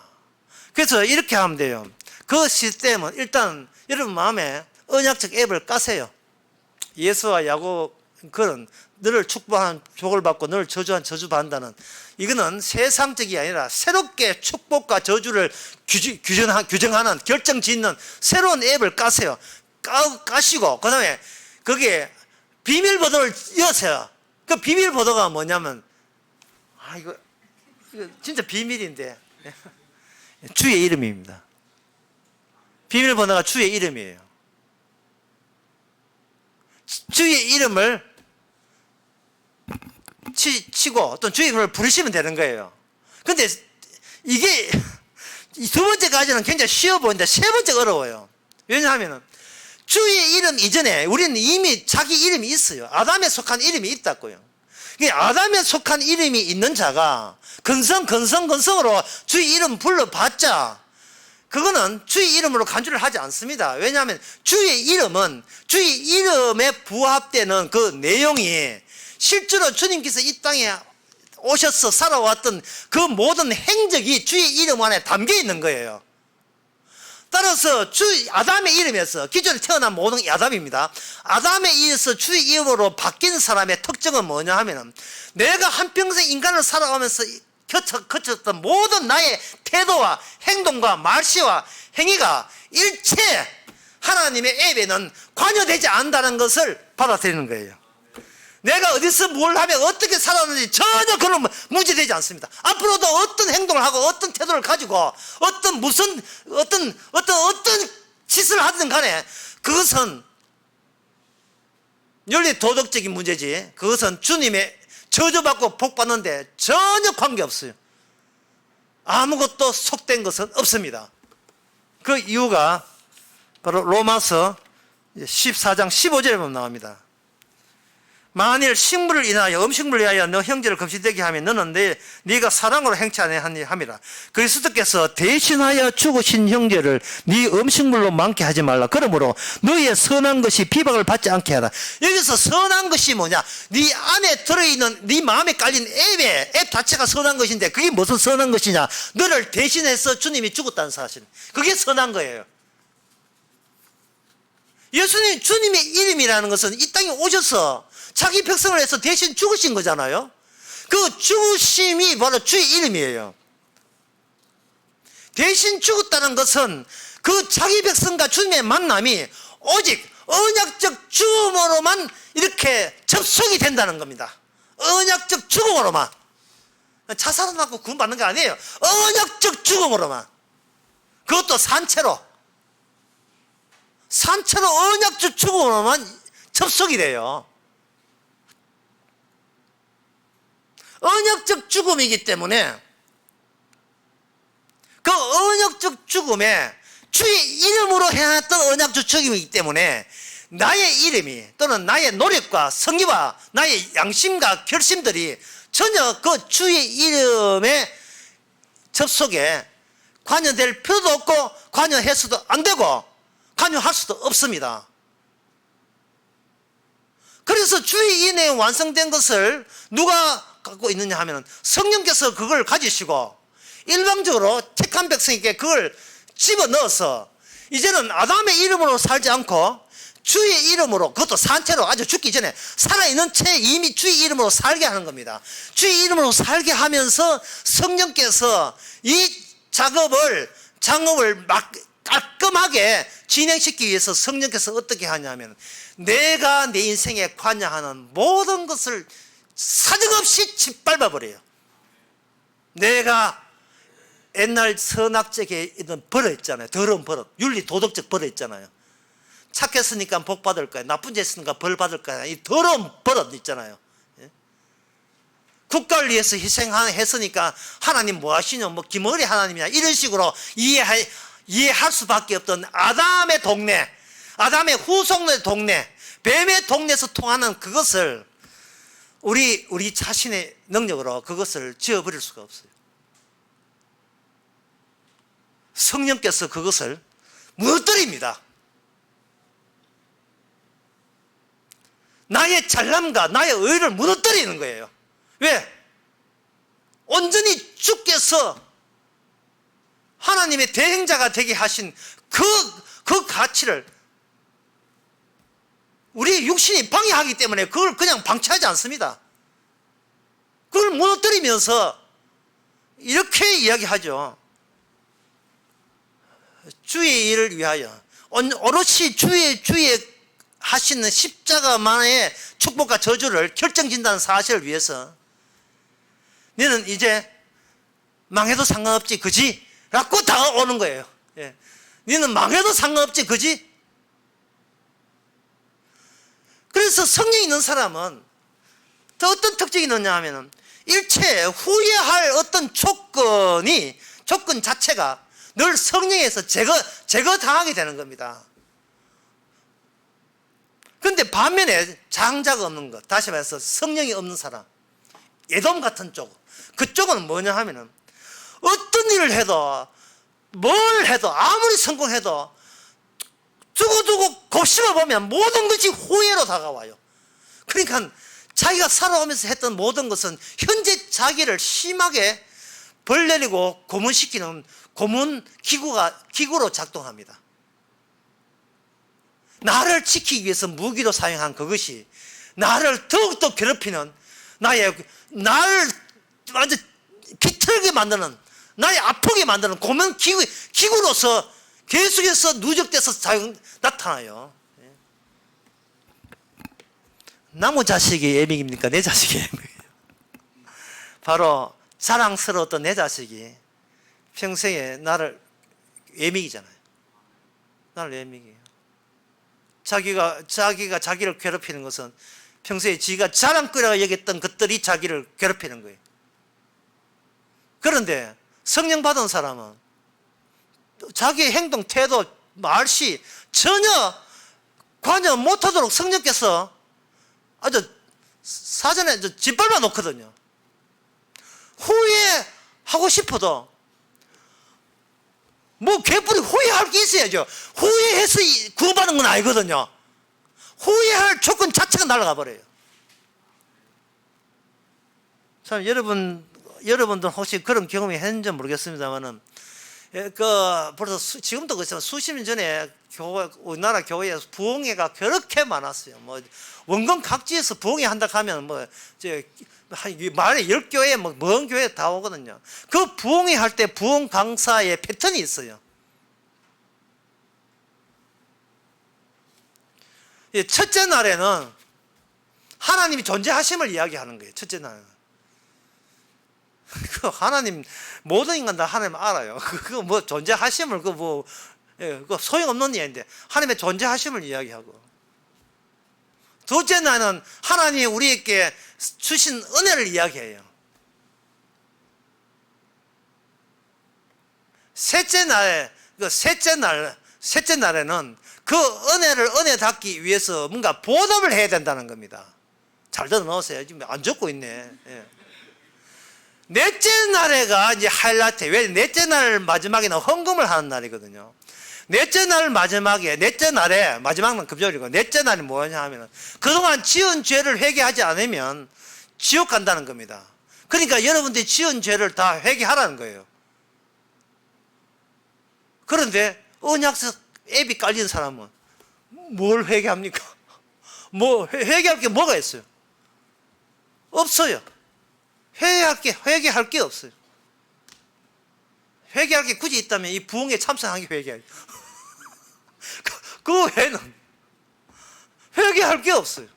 그래서 이렇게 하면 돼요. 그 시스템은 일단 여러분 마음에 언약적 앱을 까세요. 예수와 야곱 그런 너를 축복한 복을 받고 너를 저주한 저주받는다는 이거는 세상적이 아니라 새롭게 축복과 저주를 규정하는 결정짓는 새로운 앱을 까세요. 까시고 그 다음에 거기에 비밀번호를 여세요. 그 비밀번호가 뭐냐면 이거 진짜 비밀인데 주의 이름입니다. 비밀번호가 주의 이름이에요. 주의 이름을 치고 또 주의 이름을 부르시면 되는 거예요. 근데 이게 두 번째까지는 굉장히 쉬워 보이는데 세 번째가 어려워요. 왜냐하면 주의 이름 이전에 우리는 이미 자기 이름이 있어요. 아담에 속한 이름이 있다고요. 아담에 속한 이름이 있는 자가 건성으로 주의 이름 불러봤자 그거는 주의 이름으로 간주를 하지 않습니다. 왜냐하면 주의 이름은 주의 이름에 부합되는 그 내용이 실제로 주님께서 이 땅에 오셔서 살아왔던 그 모든 행적이 주의 이름 안에 담겨 있는 거예요. 따라서 아담의 이름에서 기존에 태어난 모든 아담입니다. 아담에 의해서 주의 이름으로 바뀐 사람의 특징은 뭐냐 하면은 내가 한평생 인간을 살아가면서 거쳤던 모든 나의 태도와 행동과 말씨와 행위가 일체 하나님의 앱에는 관여되지 않는다는 것을 받아들이는 거예요. 내가 어디서 뭘 하면 어떻게 살았는지 전혀 그런 문제되지 않습니다. 앞으로도 어떤 행동을 하고 어떤 태도를 가지고 어떤 짓을 하든 간에 그것은 윤리 도덕적인 문제지 그것은 주님의 저주받고 복받는데 전혀 관계없어요. 아무것도 속된 것은 없습니다. 그 이유가 바로 로마서 14장 15절에 보면 나옵니다. 만일 식물을 인하여 음식물을 위하여 너 형제를 금식되게 하면 너는 네가 사랑으로 행치 아니함이라. 그리스도께서 대신하여 죽으신 형제를 네 음식물로 많게 하지 말라. 그러므로 너희의 선한 것이 비박을 받지 않게 하라. 여기서 선한 것이 뭐냐? 네 안에 들어있는 네 마음에 깔린 앱 자체가 선한 것인데 그게 무슨 선한 것이냐? 너를 대신해서 주님이 죽었다는 사실. 그게 선한 거예요. 예수님 주님의 이름이라는 것은 이 땅에 오셔서 자기 백성을 해서 대신 죽으신 거잖아요. 그 죽으심이 바로 주의 이름이에요. 대신 죽었다는 것은 그 자기 백성과 주님의 만남이 오직 언약적 죽음으로만 이렇게 접속이 된다는 겁니다. 언약적 죽음으로만. 자살은 받고 구원받는 게 아니에요. 언약적 죽음으로만. 그것도 산채로 언약적 죽음으로만 접속이 돼요. 언약적 죽음이기 때문에 그 언약적 죽음에 주의 이름으로 행했던 언약적 죽음이기 때문에 나의 이름이 또는 나의 노력과 성의와 나의 양심과 결심들이 전혀 그 주의 이름에 접속에 관여될 필요도 없고 관여해서도 안 되고 관여할 수도 없습니다. 그래서 주의 이 내용 완성된 것을 누가 갖고 있느냐 하면 성령께서 그걸 가지시고 일방적으로 택한 백성에게 그걸 집어넣어서 이제는 아담의 이름으로 살지 않고 주의 이름으로, 그것도 산채로 아주 죽기 전에 살아있는 채 이미 주의 이름으로 살게 하는 겁니다. 주의 이름으로 살게 하면서 성령께서 이 작업을 막 깔끔하게 진행시키기 위해서 성령께서 어떻게 하냐면 내가 내 인생에 관여하는 모든 것을 사정없이 짓밟아버려요. 내가 옛날 선악적에 있는 버릇 있잖아요. 더러운 버릇, 윤리 도덕적 버릇 있잖아요. 착했으니까 복 받을 거야, 나쁜 짓 했으니까 벌 받을 거야, 이 더러운 버릇 있잖아요. 국가를 위해서 희생했으니까 하나님 뭐 하시냐, 뭐 기머리 하나님이냐, 이런 식으로 이해할 수밖에 없던 아담의 동네, 아담의 후손의 동네, 뱀의 동네에서 통하는 그것을 우리 자신의 능력으로 그것을 지어버릴 수가 없어요. 성령께서 그것을 무너뜨립니다. 나의 잘남과 나의 의를 무너뜨리는 거예요. 왜? 온전히 주께서 하나님의 대행자가 되게 하신 그 가치를 우리 육신이 방해하기 때문에 그걸 그냥 방치하지 않습니다. 그걸 무너뜨리면서 이렇게 이야기하죠. 주의 일을 위하여 오롯이 주의 하시는 십자가만의 축복과 저주를 결정진다는 사실을 위해서 너는 이제 망해도 상관없지 그지? 라고 다가오는 거예요. 예. 너는 망해도 상관없지 그지? 그래서 성령이 있는 사람은 또 어떤 특징이 있느냐 하면 일체 후회할 어떤 조건 자체가 늘 성령에서 제거당하게 되는 겁니다. 그런데 반면에 장자가 없는 것, 다시 말해서 성령이 없는 사람, 에돔 같은 쪽, 그쪽은 뭐냐 하면은 어떤 일을 해도 뭘 해도 아무리 성공해도 두고두고 곱씹어 보면 모든 것이 후회로 다가와요. 그러니까 자기가 살아오면서 했던 모든 것은 현재 자기를 심하게 벌내리고 고문시키는 고문 기구로 작동합니다. 나를 지키기 위해서 무기로 사용한 그것이 나를 더욱더 괴롭히는 나를 완전 비틀게 만드는, 나의 아프게 만드는 고문 기구로서 계속해서 누적돼서 나타나요. 나무 자식이 애믹입니까? 내 자식이 애믹이에요. 바로 자랑스러웠던 내 자식이 평생에 나를 애믹이잖아요. 나를 애믹이에요. 자기가 자기를 괴롭히는 것은 평소에 지가 자랑거리라고 여겼던 것들이 자기를 괴롭히는 거예요. 그런데 성령 받은 사람은 자기의 행동, 태도, 말씨 전혀 관여 못하도록 성령께서 아주 사전에 짓밟아 놓거든요. 후회하고 싶어도 뭐 개뿔이 후회할 게 있어야죠. 후회해서 구원받는 건 아니거든요. 후회할 조건 자체가 날아가 버려요. 참 여러분들 혹시 그런 경험이 했는지 모르겠습니다만은 벌써 지금도 그렇지만 수십 년 전에 우리나라 교회에서 부흥회가 그렇게 많았어요. 뭐 원건 각지에서 부흥회 한다 하면 말에 10교회 먼 교회 다 오거든요. 그 부흥회 할 때 부흥 강사의 패턴이 있어요. 첫째 날에는 하나님이 존재하심을 이야기하는 거예요. 첫째 날에는 하나님, 모든 인간 다 하나님 알아요. 그거 뭐 존재하심을 그거 소용없는 얘기인데 하나님의 존재하심을 이야기하고, 둘째 날은 하나님이 우리에게 주신 은혜를 이야기해요. 셋째 날에는 그 은혜를 은혜답기 위해서 뭔가 보답을 해야 된다는 겁니다. 잘 들어 넣으세요. 지금 안 적고 있네. 예. 넷째 날에가 이제 하이라이트. 왜 넷째 날 마지막에는 헌금을 하는 날이거든요. 넷째 날 마지막에, 넷째 날에, 마지막은 금요일이고, 넷째 날이 뭐냐 하면, 그동안 지은 죄를 회개하지 않으면 지옥 간다는 겁니다. 그러니까 여러분들이 지은 죄를 다 회개하라는 거예요. 그런데 언약서 앱이 깔린 사람은 뭘 회개합니까? 뭐 회개할 게 뭐가 있어요? 없어요. 회개할 게 없어요. 회개할 게 굳이 있다면 이 부흥에 참석하기 회개해요. 그 외에는 회개할 게 없어요.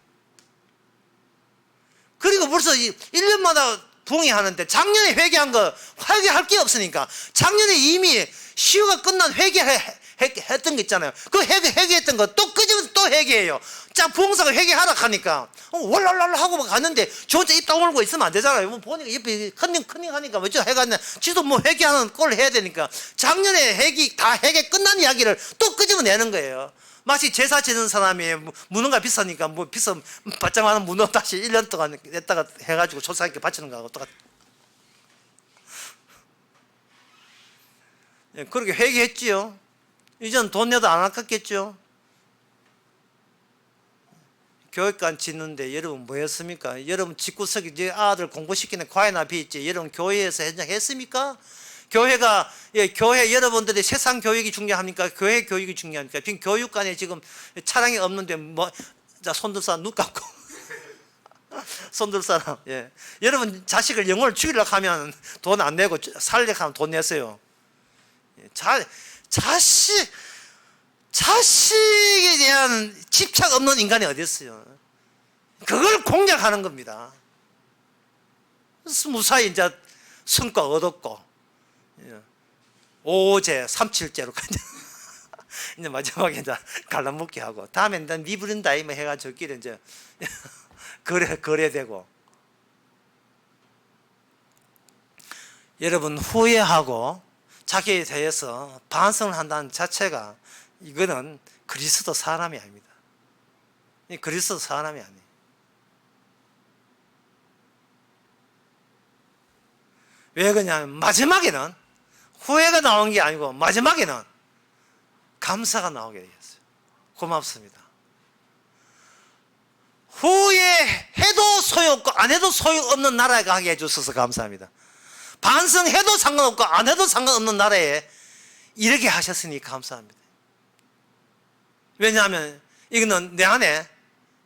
그리고 벌써 1년마다 부흥회 하는데 작년에 회개한 거 회개할 게 없으니까 작년에 이미 시효가 끝난 회개했던 거 있잖아요. 그 회개했던 거 또 끄집어서 또 회개해요. 자, 부흥사가 회개하라 하니까 월랄랄 하고 갔는데 저 혼자 입 다물고 있으면 안 되잖아요. 뭐 보니까 입이 컨닝 하니까 뭐 저 해갔네. 지도 뭐 회개하는 꼴을 해야 되니까 작년에 다 회개 끝난 이야기를 또 끄집어내는 거예요. 마치 제사 지는 사람이 문어가 비싸니까 뭐 비싸 바짝 많은 문어 다시 1년 동안 냈다가 해가지고 조사하게 바치는 거하고 똑같아. 예, 그렇게 회개했지요. 이제는 돈 내도 안 아깝겠죠. 교회관 짓는데 여러분 뭐 했습니까? 여러분 집구석에 이제 아들 공부시키는 과외나 비있지. 여러분 교회에서 현장했습니까? 교회가, 예, 교회 여러분들이 세상 교육이 중요합니까? 교회 교육이 중요합니까? 지금 교육관에 지금 차량이 없는데 뭐, 자, 손들 사람 눈 감고. 손들 사람, 예. 여러분 자식을 영어를 죽이려고 하면 돈 안 내고 살려고 하면 돈 내세요. 자식에 대한 집착 없는 인간이 어디 있어요? 그걸 공략하는 겁니다. 무사히 이제 성과 얻었고, 5제, 3.7제로 이제 마지막에 이제 갈라먹기 하고, 다음에 일단 미브린다이 뭐 해가지고 끼리 이제 거래되고. 여러분 후회하고 자기에 대해서 반성을 한다는 자체가 이거는 그리스도 사람이 아닙니다. 그리스도 사람이 아니에요. 왜 그러냐면 마지막에는 후회가 나온 게 아니고 마지막에는 감사가 나오게 되었어요. 고맙습니다. 후회해도 소용없고 안 해도 소용없는 나라에 가게 해주셔서 감사합니다. 반성해도 상관없고 안 해도 상관없는 나라에 이렇게 하셨으니 감사합니다. 왜냐하면 이거는 내 안에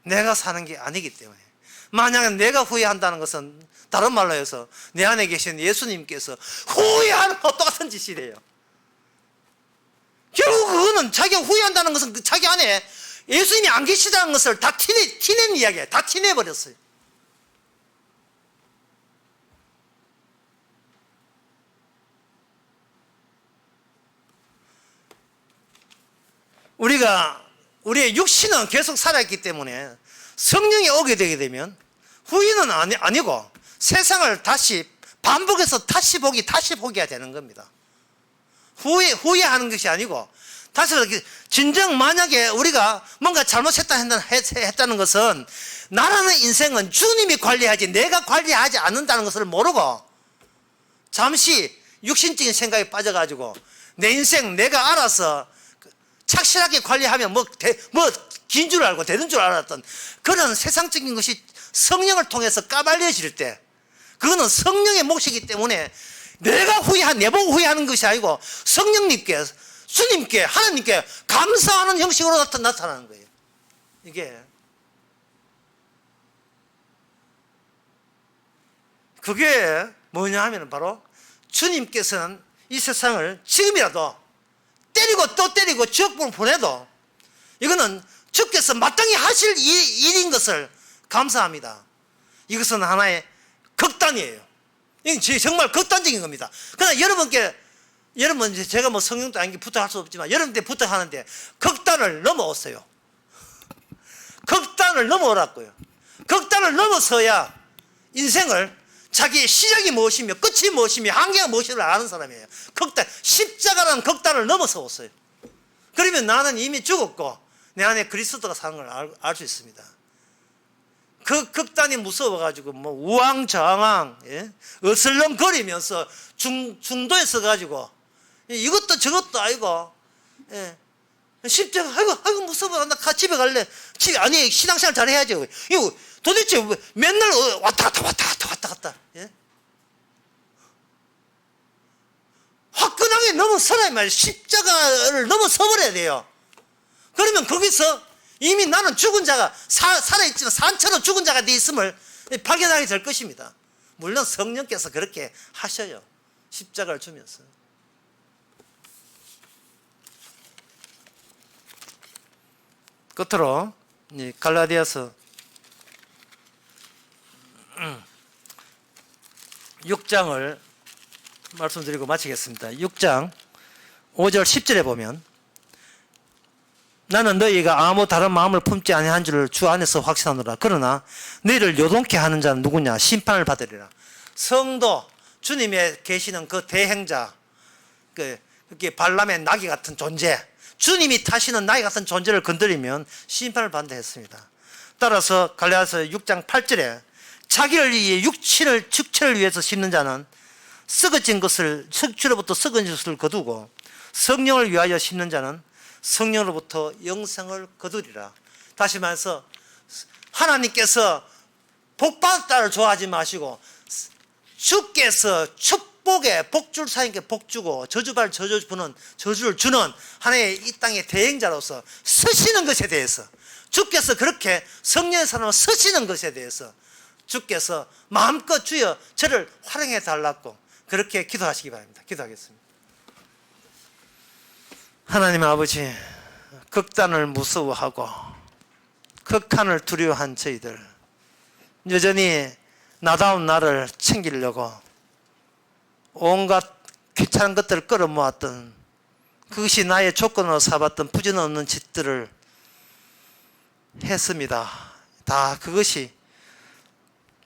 내가 사는 게 아니기 때문에. 만약에 내가 후회한다는 것은 다른 말로 해서 내 안에 계신 예수님께서 후회하는 것과 똑같은 짓이래요. 결국 그거는 자기가 후회한다는 것은 자기 안에 예수님이 안 계시다는 것을 다 티낸 이야기예요. 다 티내버렸어요. 우리의 육신은 계속 살아있기 때문에 성령이 오게 되게 되면 후회는 아니고 세상을 다시 반복해서 다시 보기가 되는 겁니다. 후회하는 것이 아니고 다시 진정 만약에 우리가 뭔가 잘못했다는 것은 나라는 인생은 주님이 관리하지 내가 관리하지 않는다는 것을 모르고 잠시 육신적인 생각에 빠져가지고 내 인생 내가 알아서 착실하게 관리하면 긴 줄 알고 되는 줄 알았던 그런 세상적인 것이 성령을 통해서 까발려질 때 그거는 성령의 몫이기 때문에 내가 내보고 후회하는 것이 아니고 성령님께 주님께 하나님께 감사하는 형식으로 나타나는 거예요. 이게 그게 뭐냐 하면 바로 주님께서는 이 세상을 지금이라도 때리고 또 때리고 지옥불을 보내도 이거는 주께서 마땅히 하실 일인 것을 감사합니다. 이것은 하나의 극단이에요. 이건 정말 극단적인 겁니다. 그러나 여러분 제가 뭐 성령도 아닌 게 부탁할 수 없지만 여러분한테 부탁하는데 극단을 넘어오세요. 극단을 넘어오라고요. 극단을 넘어서야 인생을 자기의 시작이 무엇이며 끝이 무엇이며 한계가 무엇인지를 아는 사람이에요. 십자가라는 극단을 넘어서었어요. 그러면 나는 이미 죽었고 내 안에 그리스도가 사는 걸 알 수 있습니다. 그 극단이 무서워가지고 뭐 우왕좌왕, 예? 어슬렁거리면서 중도에 서가지고 이것도 저것도 아니고, 예. 십자가 아이고 무서워, 나 집에 갈래. 아니 신앙생활 잘해야죠. 이거 도대체 맨날 왔다 갔다, 예? 화끈하게 넘어서라 이 말이에요. 십자가를 넘어서버려야 돼요. 그러면 거기서 이미 나는 죽은 자가 살아있지만 산처럼 죽은 자가 돼 있음을 발견하게 될 것입니다. 물론 성령께서 그렇게 하셔요. 십자가를 주면서. 끝으로 갈라디아서 6장을 말씀드리고 마치겠습니다. 6장 5절 10절에 보면 나는 너희가 아무 다른 마음을 품지 아니한 줄을 주 안에서 확신하노라. 그러나 너희를 요동케 하는 자는 누구냐? 심판을 받으리라. 성도, 주님의 계시는 그 대행자, 그게 발람의 나귀 같은 존재, 주님이 타시는 나귀 같은 존재를 건드리면 심판을 받는다 했습니다. 따라서 갈라디아서 6장 8절에 자기를 위해 육체를 위해서 심는 자는 썩어진 것을, 육체로부터 썩어진 것을 거두고 성령을 위하여 심는 자는 성령으로부터 영생을 거두리라. 다시 말해서 하나님께서 복받다를 좋아하지 마시고 주께서 축복에 복줄 사인께 복주고 저주발 저주부는 저주를 주는 하나의 이 땅의 대행자로서 서시는 것에 대해서, 주께서 그렇게 성령의 사람을 서시는 것에 대해서 주께서 마음껏 주여 저를 활용해 달라고 그렇게 기도하시기 바랍니다. 기도하겠습니다. 하나님 아버지, 극단을 무서워하고 극한을 두려워한 저희들, 여전히 나다운 나를 챙기려고 온갖 귀찮은 것들을 끌어모았던, 그것이 나의 조건으로 삼았던 부질없는 짓들을 했습니다. 다 그것이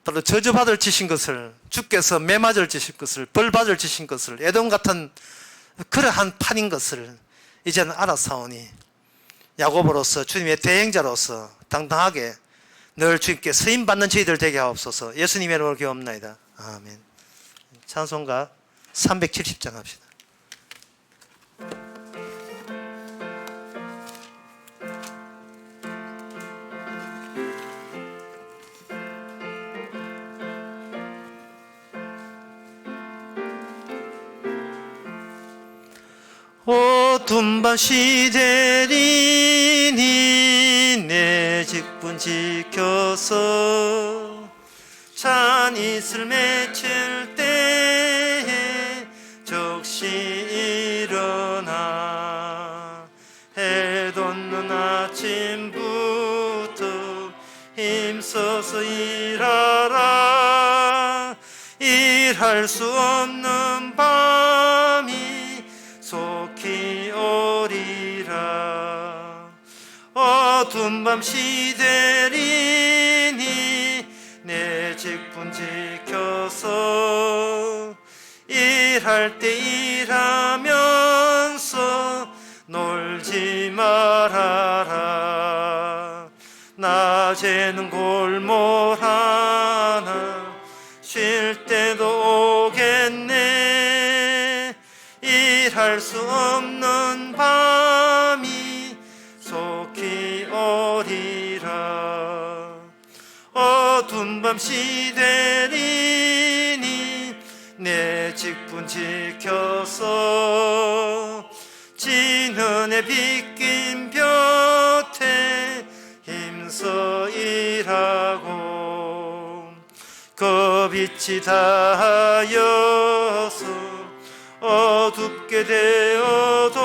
바로 저주받을 짓인 것을, 주께서 매맞을 짓인 것을, 벌받을 짓인 것을, 에돔 같은 그러한 판인 것을 이제는 알아사오니 야고보로서 주님의 대행자로서 당당하게 늘 주님께 쓰임받는 저희들 되게 하옵소서. 예수님의 이름으로 기도합나이다. 아멘. 찬송가 370장 합시다. 어두운 밤 시대리니 내 직분 지켜서 찬 이슬 맺힐 때에 적시 일어나 해 돋는 아침부터 힘써서 일하라. 일할 수 없는 밤이 속히 오리라. 어두운 밤 시대리니 내 직분 지켜서 일할 때 일하면서 놀지 말아라. 낮에는 골몰 하나 쉴 때도 오겠네. 일할 수 없는 밤이 속히 오리라. 어두운 밤 시대리니 내 직분 지켜서 진은에 빗긴 볕에 힘써 일하고 그 빛이 닿아여서 어둡게 되어도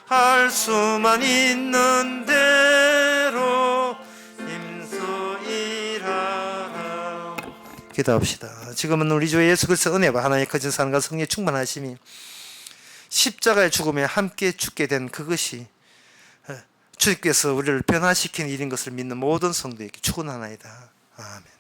할 수만 있는 대로 힘써 일하라. 기도합시다. 지금은 우리 주 예수 그리스도의 은혜와 하나님의 거짓 사랑과 성령의 충만하심이 십자가의 죽음에 함께 죽게 된 그것이 주님께서 우리를 변화시키는 일인 것을 믿는 모든 성도에게 축원하나이다. 아멘.